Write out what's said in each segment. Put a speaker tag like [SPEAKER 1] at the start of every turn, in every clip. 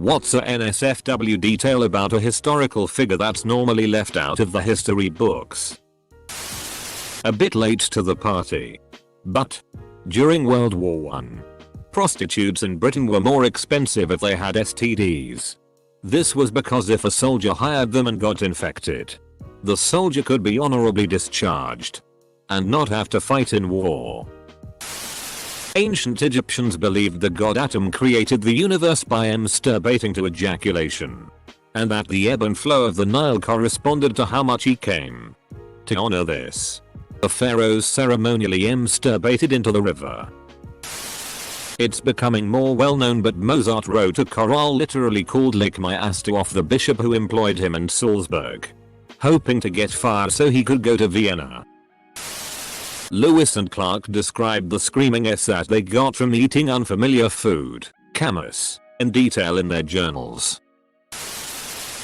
[SPEAKER 1] What's a NSFW detail about a historical figure that's normally left out of the history books? A bit late to the party. But during World War I, prostitutes in Britain were more expensive if they had STDs. This was because if a soldier hired them and got infected, the soldier could be honorably discharged and not have to fight in war. Ancient Egyptians believed the god Atum created the universe by masturbating to ejaculation, and that the ebb and flow of the Nile corresponded to how much he came. To honor this, the pharaohs ceremonially masturbated into the river. It's becoming more well known, but Mozart wrote a chorale literally called Lick My Ass to off the bishop who employed him in Salzburg, hoping to get fired so he could go to Vienna. Lewis and Clark described the screaming S that they got from eating unfamiliar food, Camus, in detail in their journals.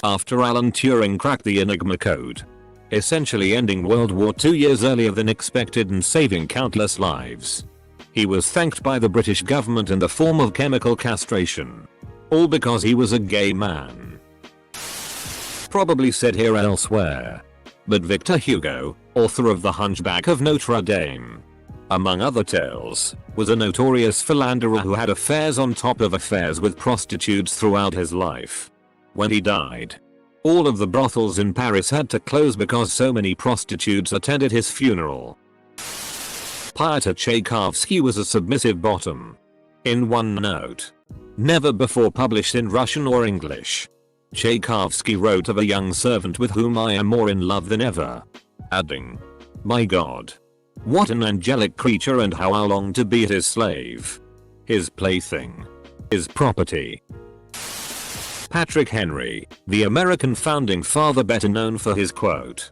[SPEAKER 1] After Alan Turing cracked the Enigma code, essentially ending World War II years earlier than expected and saving countless lives, he was thanked by the British government in the form of chemical castration. All because he was a gay man. Probably said here elsewhere. But Victor Hugo, author of The Hunchback of Notre Dame, among other tales, was a notorious philanderer who had affairs on top of affairs with prostitutes throughout his life. When he died, all of the brothels in Paris had to close because so many prostitutes attended his funeral. Pyotr Tchaikovsky was a submissive bottom. In one note, never before published in Russian or English, Tchaikovsky wrote of a young servant with whom I am more in love than ever, adding, "My God, what an angelic creature, and how I long to be his slave, his plaything, his property." Patrick Henry, the American founding father better known for his quote,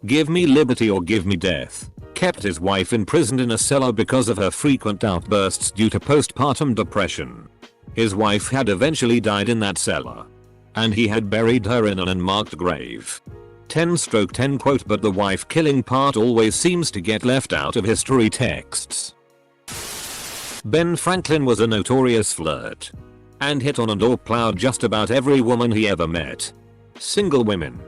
[SPEAKER 1] "Give me liberty or give me death," kept his wife imprisoned in a cellar because of her frequent outbursts due to postpartum depression. His wife had eventually died in that cellar, and he had buried her in an unmarked grave. 10/10 quote, but the wife killing part always seems to get left out of history texts. Ben Franklin was a notorious flirt, and hit on and or plowed just about every woman he ever met. Single women,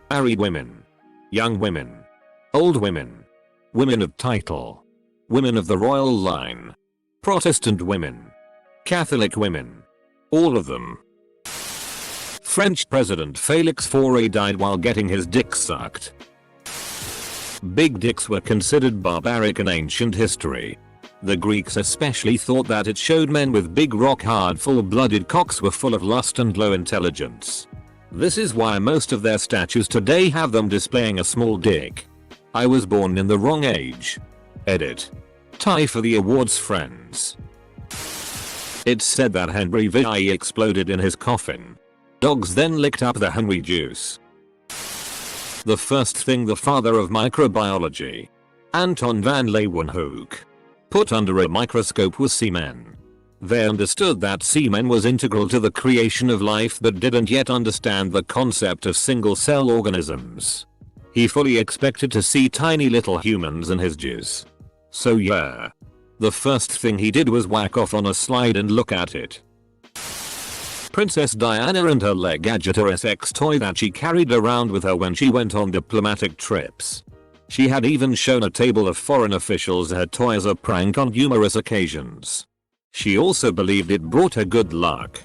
[SPEAKER 1] married women, young women, old women, women of title, women of the royal line, Protestant women, Catholic women, all of them. French President Félix Faure died while getting his dick sucked. Big dicks were considered barbaric in ancient history. The Greeks especially thought that it showed men with big rock-hard full-blooded cocks were full of lust and low intelligence. This is why most of their statues today have them displaying a small dick. I was born in the wrong age. Edit. Tie for the awards, friends. It's said that Henry VI exploded in his coffin. Dogs then licked up the Henry juice. The first thing the father of microbiology, Anton van Leeuwenhoek, put under a microscope was semen. They understood that semen was integral to the creation of life but didn't yet understand the concept of single-cell organisms. He fully expected to see tiny little humans in his jizz. So yeah, the first thing he did was whack off on a slide and look at it. Princess Diana and her leg agitator sex toy that she carried around with her when she went on diplomatic trips. She had even shown a table of foreign officials her toy as a prank on numerous occasions. She also believed it brought her good luck.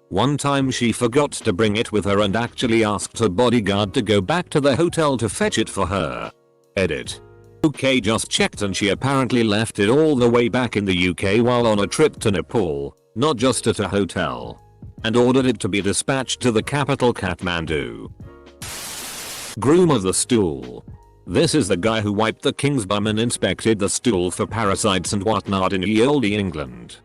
[SPEAKER 1] One time she forgot to bring it with her and actually asked her bodyguard to go back to the hotel to fetch it for her. Edit. UK just checked, and she apparently left it all the way back in the UK while on a trip to Nepal, not just at a hotel, and ordered it to be dispatched to the capital Kathmandu. Groom of the stool. This is the guy who wiped the king's bum and inspected the stool for parasites and whatnot in ye olde England.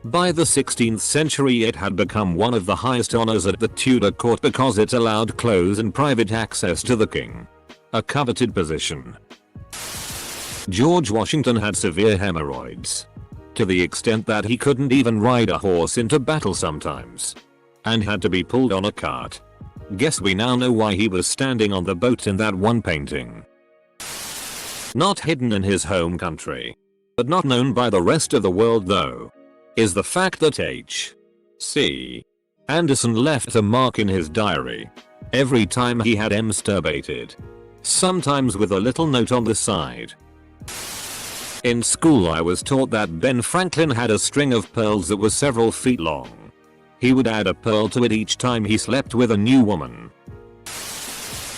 [SPEAKER 1] By the 16th century it had become one of the highest honors at the Tudor court because it allowed close and private access to the king. A coveted position. George Washington had severe hemorrhoids, to the extent that he couldn't even ride a horse into battle sometimes, and had to be pulled on a cart. Guess we now know why he was standing on the boat in that one painting. Not hidden in his home country, but not known by the rest of the world though, is the fact that H.C. Anderson left a mark in his diary every time he had masturbated, sometimes with a little note on the side. In school I was taught that Ben Franklin had a string of pearls that was several feet long. He would add a pearl to it each time he slept with a new woman.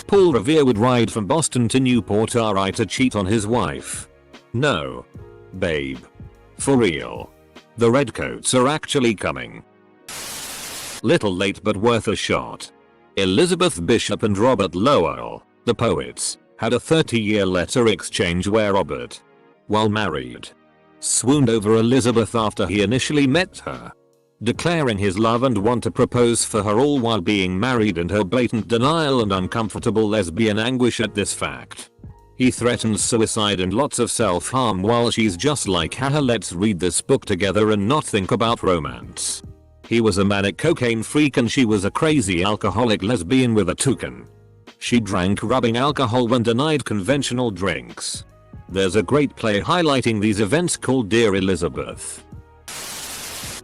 [SPEAKER 1] Paul Revere would ride from Boston to Newport RI to cheat on his wife. No. Babe. For real. The redcoats are actually coming. Little late but worth a shot. Elizabeth Bishop and Robert Lowell, the poets, had a 30-year letter exchange where Robert, while married, swooned over Elizabeth after he initially met her, declaring his love and want to propose for her all while being married, and her blatant denial and uncomfortable lesbian anguish at this fact. He threatens suicide and lots of self-harm while she's just like, haha, let's read this book together and not think about romance. He was a manic cocaine freak and she was a crazy alcoholic lesbian with a toucan. She drank rubbing alcohol when denied conventional drinks. There's a great play highlighting these events called Dear Elizabeth.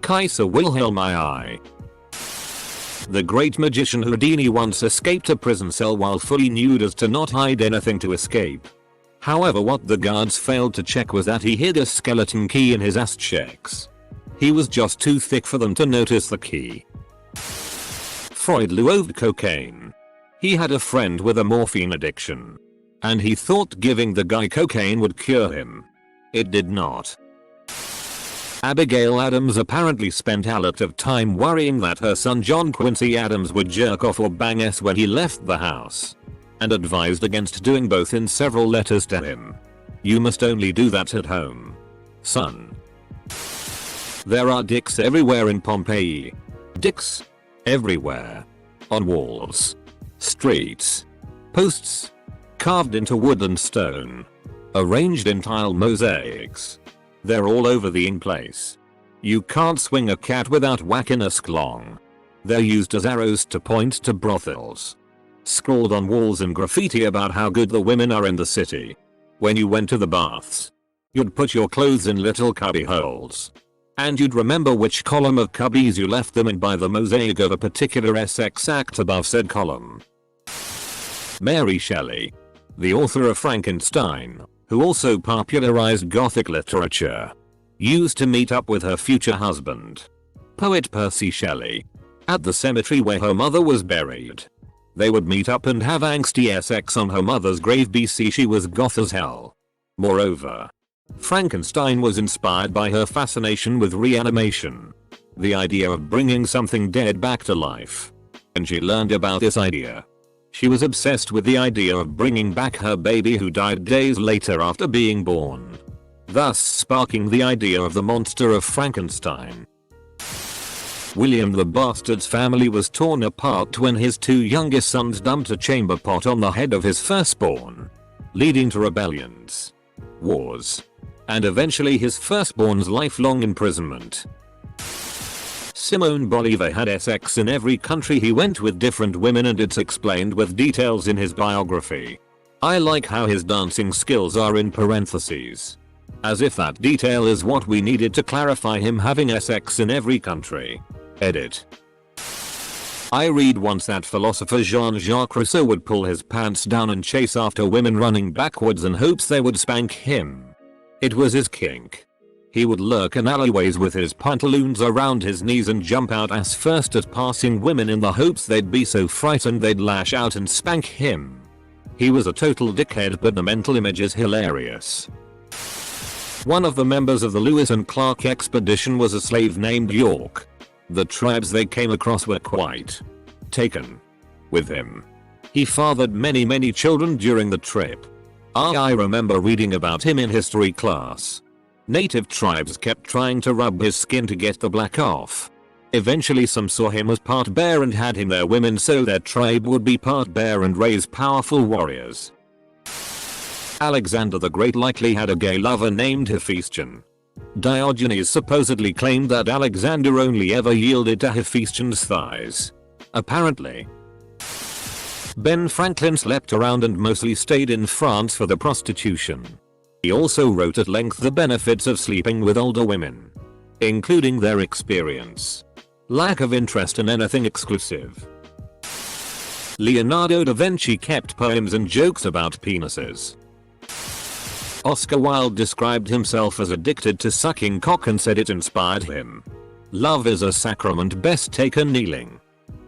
[SPEAKER 1] Kaiser Wilhelm II. The great magician Houdini once escaped a prison cell while fully nude as to not hide anything to escape. However, what the guards failed to check was that he hid a skeleton key in his ass cheeks. He was just too thick for them to notice the key. Freud loathed cocaine. He had a friend with a morphine addiction, and he thought giving the guy cocaine would cure him. It did not. Abigail Adams apparently spent a lot of time worrying that her son John Quincy Adams would jerk off or bang s when he left the house, and advised against doing both in several letters to him. You must only do that at home, son. There are dicks everywhere in Pompeii. Dicks everywhere. On walls, streets, posts, carved into wood and stone, arranged in tile mosaics. They're all over the place. You can't swing a cat without whacking a sklong. They're used as arrows to point to brothels. Scrawled on walls in graffiti about how good the women are in the city. When you went to the baths, you'd put your clothes in little cubby holes, and you'd remember which column of cubbies you left them in by the mosaic of a particular Essex act above said column. Mary Shelley, the author of Frankenstein, who also popularized Gothic literature, used to meet up with her future husband, poet Percy Shelley, at the cemetery where her mother was buried. They would meet up and have angsty sex on her mother's grave. BC she was goth as hell. Moreover, Frankenstein was inspired by her fascination with reanimation, the idea of bringing something dead back to life. And she learned about this idea. She was obsessed with the idea of bringing back her baby who died days later after being born, thus sparking the idea of the monster of Frankenstein. William the Bastard's family was torn apart when his two youngest sons dumped a chamber pot on the head of his firstborn, leading to rebellions, wars, and eventually his firstborn's lifelong imprisonment. Simon Bolivar had sex in every country he went with different women, and it's explained with details in his biography. I like how his dancing skills are in parentheses, as if that detail is what we needed to clarify him having sex in every country. Edit. I read once that philosopher Jean-Jacques Rousseau would pull his pants down and chase after women running backwards in hopes they would spank him. It was his kink. He would lurk in alleyways with his pantaloons around his knees and jump out ass first at passing women in the hopes they'd be so frightened they'd lash out and spank him. He was a total dickhead, but the mental image is hilarious. One of the members of the Lewis and Clark expedition was a slave named York. The tribes they came across were quite taken with him. He fathered many children during the trip. I remember reading about him in history class. Native tribes kept trying to rub his skin to get the black off. Eventually some saw him as part bear and had him their women so their tribe would be part bear and raise powerful warriors. Alexander the Great likely had a gay lover named Hephaestion. Diogenes supposedly claimed that Alexander only ever yielded to Hephaestion's thighs. Apparently, Ben Franklin slept around and mostly stayed in France for the prostitution. He also wrote at length the benefits of sleeping with older women, including their experience Lack of interest in anything exclusive. Leonardo da Vinci kept poems and jokes about penises. Oscar Wilde described himself as addicted to sucking cock and said it inspired him. Love is a sacrament best taken kneeling.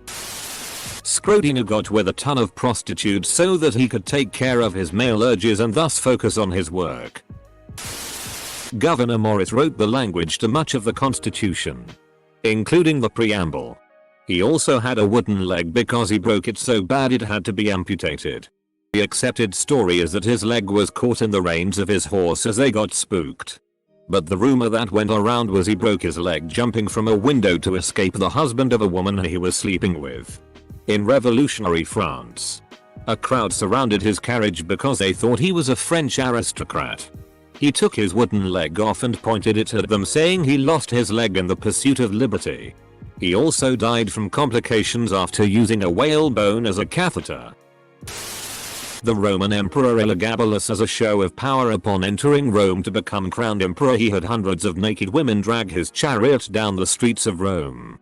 [SPEAKER 1] Scrodino got with a ton of prostitutes so that he could take care of his male urges and thus focus on his work. Gouverneur Morris wrote the language to much of the Constitution, including the preamble. He also had a wooden leg because he broke it so bad it had to be amputated. The accepted story is that his leg was caught in the reins of his horse as they got spooked. But the rumor that went around was he broke his leg jumping from a window to escape the husband of a woman he was sleeping with. In revolutionary France, a crowd surrounded his carriage because they thought he was a French aristocrat. He took his wooden leg off and pointed it at them, saying he lost his leg in the pursuit of liberty. He also died from complications after using a whalebone as a catheter. The Roman Emperor Elagabalus, as a show of power upon entering Rome to become crowned emperor, he had hundreds of naked women drag his chariot down the streets of Rome.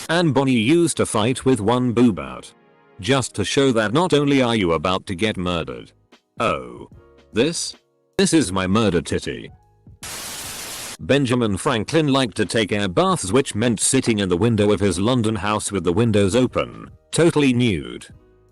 [SPEAKER 1] Anne Bonny used to fight with one boob out, just to show that not only are you about to get murdered. Oh. This is my murder titty. Benjamin Franklin liked to take air baths, which meant sitting in the window of his London house with the windows open, totally nude.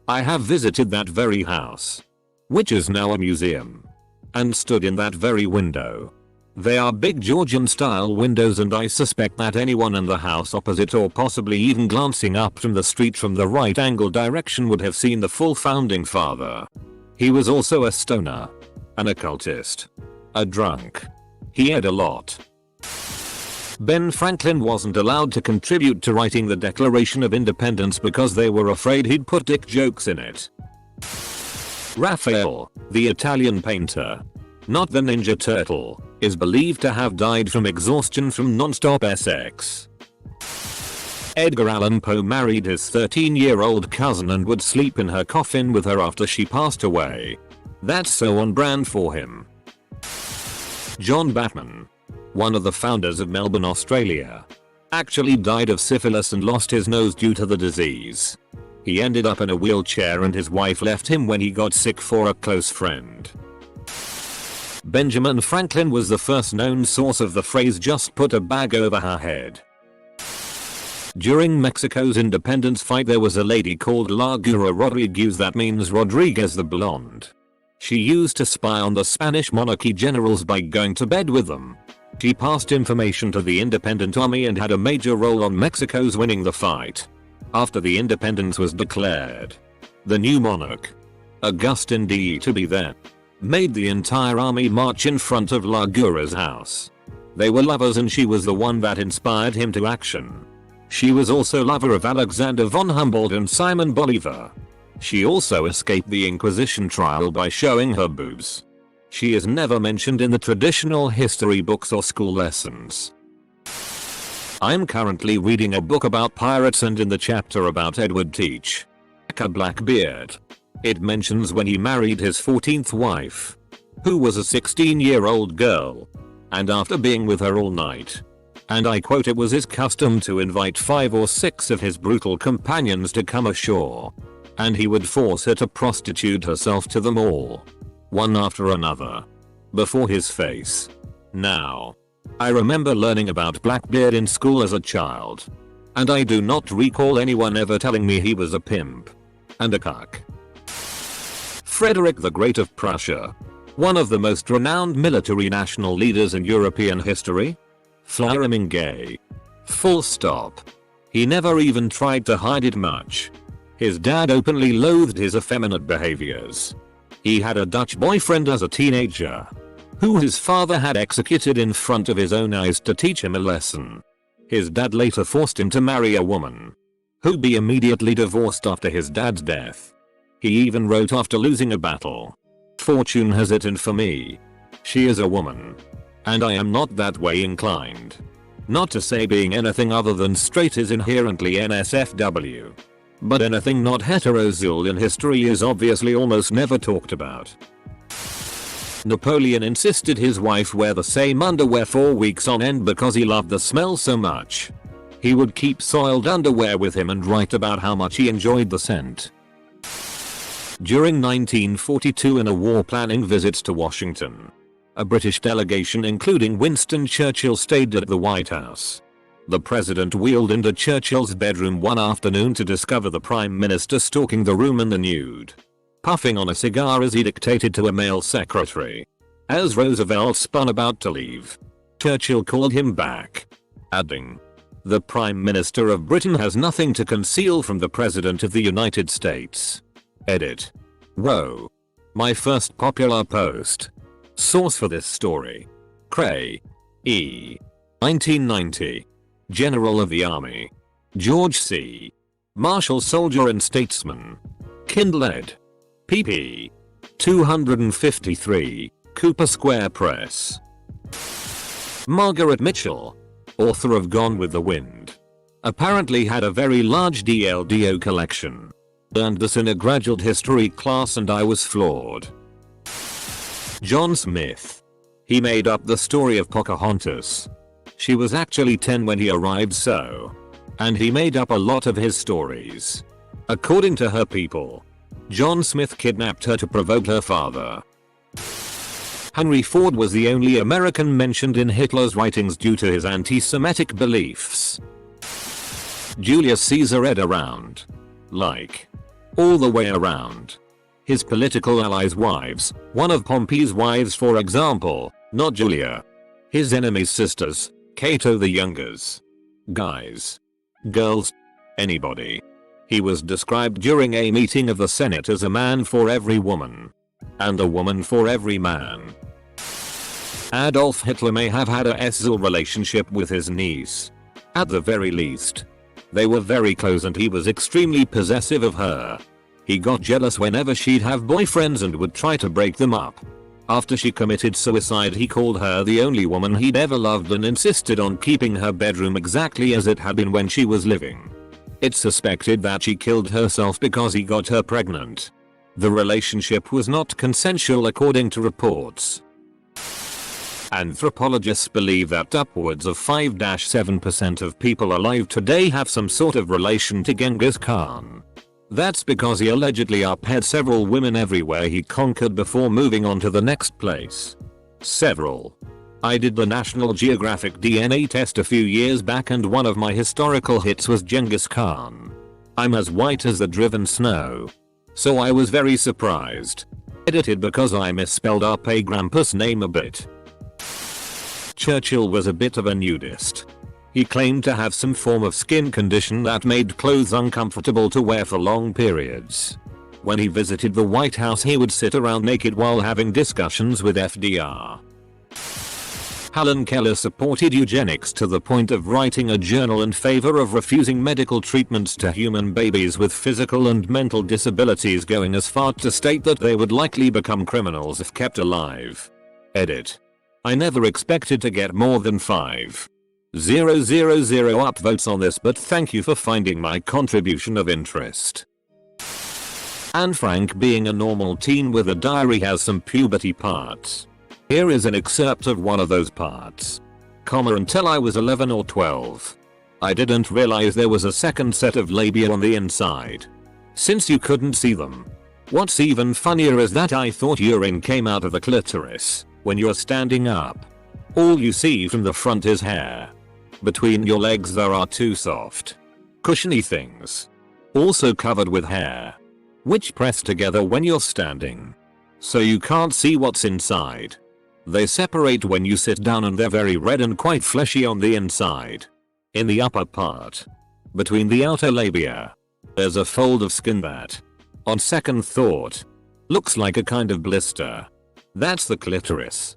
[SPEAKER 1] I have visited that very house, which is now a museum, and stood in that very window. They are big Georgian style windows, and I suspect that anyone in the house opposite, or possibly even glancing up from the street from the right angle direction, would have seen the full founding father. He was also a stoner, an occultist, a drunk. He ate a lot. Ben Franklin wasn't allowed to contribute to writing the Declaration of Independence because they were afraid he'd put dick jokes in it. Raphael, the Italian painter, not the Ninja Turtle, is believed to have died from exhaustion from non-stop sex. Edgar Allan Poe married his 13-year-old cousin and would sleep in her coffin with her after she passed away. That's so on brand for him. John Batman, one of the founders of Melbourne, Australia, actually died of syphilis and lost his nose due to the disease. He ended up in a wheelchair and his wife left him when he got sick for a close friend. Benjamin Franklin was the first known source of the phrase "just put a bag over her head." During Mexico's independence fight, there was a lady called La Gura Rodriguez, that means Rodriguez the Blonde. She used to spy on the Spanish monarchy generals by going to bed with them. She passed information to the independent army and had a major role on Mexico's winning the fight. After the independence was declared, the new monarch, Agustin de Iturbide, made the entire army march in front of La Gura's house. They were lovers and she was the one that inspired him to action. She was also lover of Alexander von Humboldt and Simon Bolivar. She also escaped the Inquisition trial by showing her boobs. She is never mentioned in the traditional history books or school lessons. I'm currently reading a book about pirates, and in the chapter about Edward Teach, a Blackbeard, it mentions when he married his 14th wife, who was a 16-year-old girl, and after being with her all night, and I quote, it was his custom to invite 5 or 6 of his brutal companions to come ashore, and he would force her to prostitute herself to them all, one after another, before his face. Now, I remember learning about Blackbeard in school as a child, and I do not recall anyone ever telling me he was a pimp and a cuck. Frederick the Great of Prussia, one of the most renowned military national leaders in European history, flaming gay. Full stop. He never even tried to hide it much. His dad openly loathed his effeminate behaviors. He had a Dutch boyfriend as a teenager, who his father had executed in front of his own eyes to teach him a lesson. His dad later forced him to marry a woman, who'd be immediately divorced after his dad's death. He even wrote after losing a battle, "Fortune has it in for me. She is a woman, and I am not that way inclined." Not to say being anything other than straight is inherently NSFW. But anything not heterosexual in history is obviously almost never talked about. Napoleon insisted his wife wear the same underwear for weeks on end because he loved the smell so much. He would keep soiled underwear with him and write about how much he enjoyed the scent. During 1942, in a war planning visit to Washington, a British delegation including Winston Churchill stayed at the White House. The president wheeled into Churchill's bedroom one afternoon to discover the prime minister stalking the room in the nude, puffing on a cigar as he dictated to a male secretary. As Roosevelt spun about to leave, Churchill called him back, adding, "The Prime Minister of Britain has nothing to conceal from the President of the United States." Edit. Whoa. My first popular post. Source for this story: Cray. E. 1990. General of the Army. George C. Marshall, Soldier and Statesman. Kindle ed. pp. 253. Cooper Square Press. Margaret Mitchell, author of Gone with the Wind, apparently had a very large DLDO collection. Learned this in a graduate history class and I was floored. John Smith. He made up the story of Pocahontas. She was actually 10 when he arrived, and he made up a lot of his stories. According to her people, John Smith kidnapped her to provoke her father. Henry Ford was the only American mentioned in Hitler's writings due to his anti-Semitic beliefs. Julius Caesar read around. Like. All the way around. His political allies' wives, one of Pompey's wives for example, not Julia. His enemies' sisters, Cato the Younger's. Guys. Girls. Anybody. He was described during a meeting of the Senate as a man for every woman. And a woman for every man. Adolf Hitler may have had a sexual relationship with his niece. At the very least. They were very close and he was extremely possessive of her. He got jealous whenever she'd have boyfriends and would try to break them up. After she committed suicide, he called her the only woman he'd ever loved and insisted on keeping her bedroom exactly as it had been when she was living. It's suspected that she killed herself because he got her pregnant. The relationship was not consensual according to reports. Anthropologists believe that upwards of 5-7% of people alive today have some sort of relation to Genghis Khan. That's because he allegedly uphead several women everywhere he conquered before moving on to the next place. Several. I did the National Geographic DNA test a few years back and one of my historical hits was Genghis Khan. I'm as white as the driven snow. So I was very surprised. Edited because I misspelled our pay Grampus name a bit. Churchill was a bit of a nudist. He claimed to have some form of skin condition that made clothes uncomfortable to wear for long periods. When he visited the White House, he would sit around naked while having discussions with FDR. Helen Keller supported eugenics to the point of writing a journal in favor of refusing medical treatments to human babies with physical and mental disabilities, going as far to state that they would likely become criminals if kept alive. Edit. I never expected to get more than 5,000 upvotes on this, but thank you for finding my contribution of interest. Anne Frank, being a normal teen with a diary, has some puberty parts. Here is an excerpt of one of those parts. Until I was 11 or 12. I didn't realize there was a second set of labia on the inside. Since you couldn't see them. What's even funnier is that I thought urine came out of the clitoris when you're standing up. All you see from the front is hair. Between your legs there are 2 soft, cushiony things, also covered with hair, which press together when you're standing. So you can't see what's inside. They separate when you sit down and they're very red and quite fleshy on the inside. In the upper part, between the outer labia, there's a fold of skin that, on second thought, looks like a kind of blister. That's the clitoris.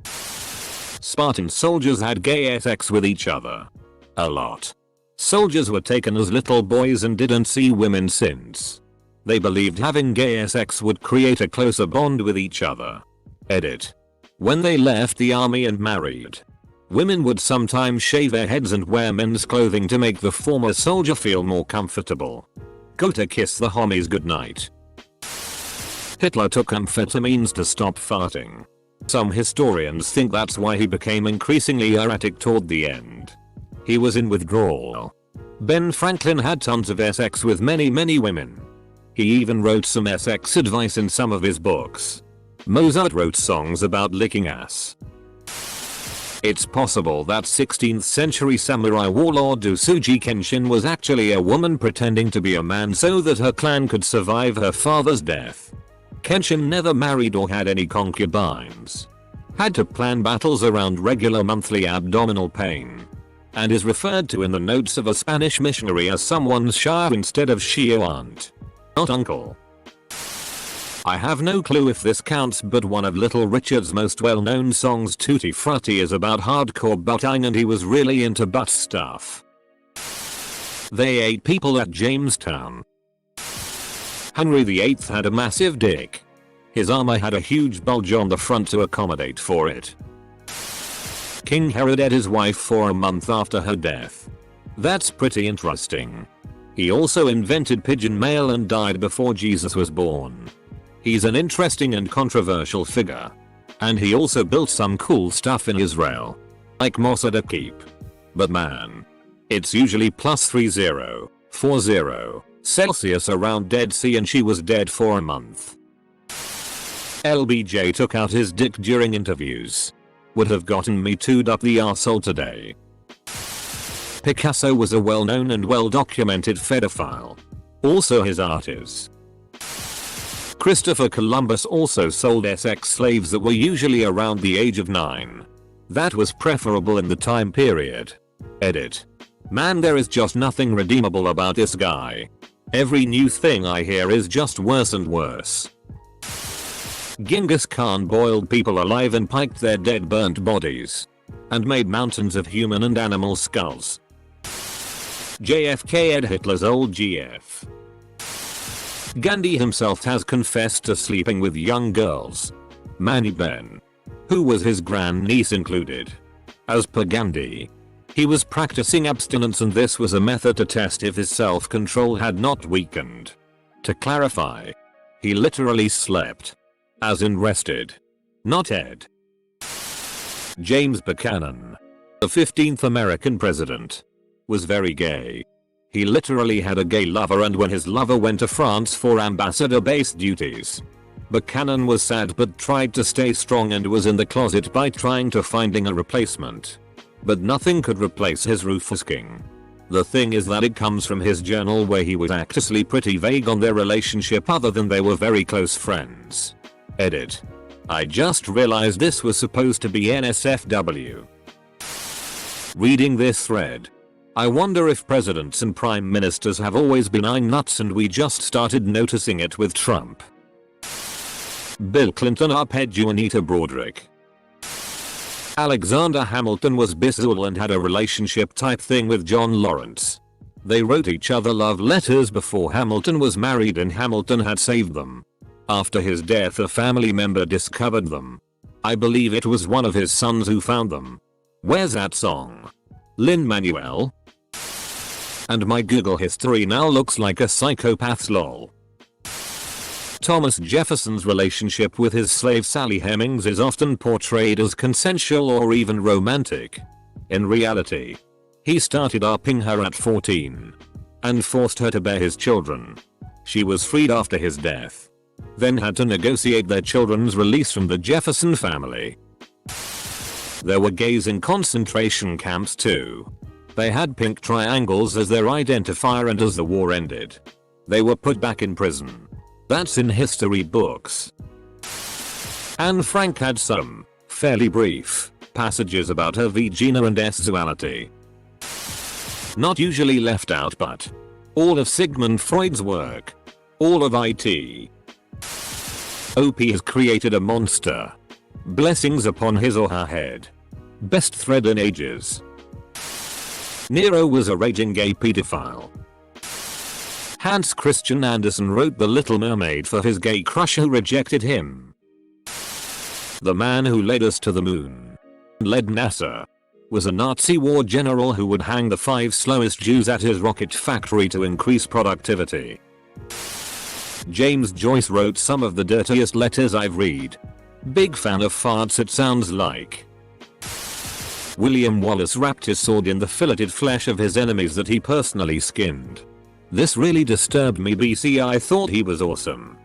[SPEAKER 1] Spartan soldiers had gay sex with each other. A lot. Soldiers were taken as little boys and didn't see women since. They believed having gay sex would create a closer bond with each other. Edit. When they left the army and married, women would sometimes shave their heads and wear men's clothing to make the former soldier feel more comfortable. Go to kiss the homies goodnight. Hitler took amphetamines to stop farting. Some historians think that's why he became increasingly erratic toward the end. He was in withdrawal. Ben Franklin had tons of sex with many women. He even wrote some sex advice in some of his books. Mozart wrote songs about licking ass. It's possible that 16th century samurai warlord Usuji Kenshin was actually a woman pretending to be a man so that her clan could survive her father's death. Kenshin never married or had any concubines. Had to plan battles around regular monthly abdominal pain. And is referred to in the notes of a Spanish missionary as someone's shire instead of shio aunt. Not uncle. I have no clue if this counts, but one of Little Richard's most well-known songs, Tutti Frutti, is about hardcore butting, and he was really into butt stuff. They ate people at Jamestown. Henry VIII had a massive dick. His armor had a huge bulge on the front to accommodate for it. King Herod ate his wife for a month after her death. That's pretty interesting. He also invented pigeon mail and died before Jesus was born. He's an interesting and controversial figure. And he also built some cool stuff in Israel. Like Mossad Keep. But man. It's usually plus 3040 Celsius around Dead Sea, and she was dead for a month. LBJ took out his dick during interviews. Would have gotten me tooed up the arsehole today. Picasso was a well-known and well-documented pedophile. Also his art is. Christopher Columbus also sold sex slaves that were usually around the age of 9. That was preferable in the time period. Edit. Man, there is just nothing redeemable about this guy. Every new thing I hear is just worse and worse. Genghis Khan boiled people alive and piked their dead burnt bodies. And made mountains of human and animal skulls. JFK ate Hitler's old GF. Gandhi himself has confessed to sleeping with young girls. Manny Ben. Who was his grandniece included. As per Gandhi. He was practicing abstinence, and this was a method to test if his self-control had not weakened. To clarify. He literally slept. As in rested. Not ed. James Buchanan. The 15th American president. Was very gay. He literally had a gay lover, and when his lover went to France for ambassador-based duties, Buchanan was sad but tried to stay strong and was in the closet by trying to finding a replacement. But nothing could replace his Rufus King. The thing is that it comes from his journal, where he was actually pretty vague on their relationship other than they were very close friends. Edit. I just realized this was supposed to be NSFW. Reading this thread. I wonder if presidents and prime ministers have always been nuts and we just started noticing it with Trump. Bill Clinton uphead Juanita Broaddrick. Alexander Hamilton was bisexual and had a relationship type thing with John Lawrence. They wrote each other love letters before Hamilton was married, and Hamilton had saved them. After his death, a family member discovered them. I believe it was one of his sons who found them. Where's that song? Lin-Manuel? And my Google history now looks like a psychopath's lol. Thomas Jefferson's relationship with his slave Sally Hemings is often portrayed as consensual or even romantic. In reality, he started upping her at 14 and forced her to bear his children. She was freed after his death, then had to negotiate their children's release from the Jefferson family. There were gays in concentration camps too. They had pink triangles as their identifier, and as the war ended, they were put back in prison. That's in history books. Anne Frank had some fairly brief passages about her vagina and sexuality. Not usually left out, but all of Sigmund Freud's work, all of it. OP has created a monster. Blessings upon his or her head. Best thread in ages. Nero was a raging gay pedophile. Hans Christian Andersen wrote The Little Mermaid for his gay crush who rejected him. The man who led us to the moon, led NASA, was a Nazi war general who would hang the 5 slowest Jews at his rocket factory to increase productivity. James Joyce wrote some of the dirtiest letters I've read. Big fan of farts, it sounds like. William Wallace wrapped his sword in the filleted flesh of his enemies that he personally skinned. This really disturbed me, BC. I thought he was awesome.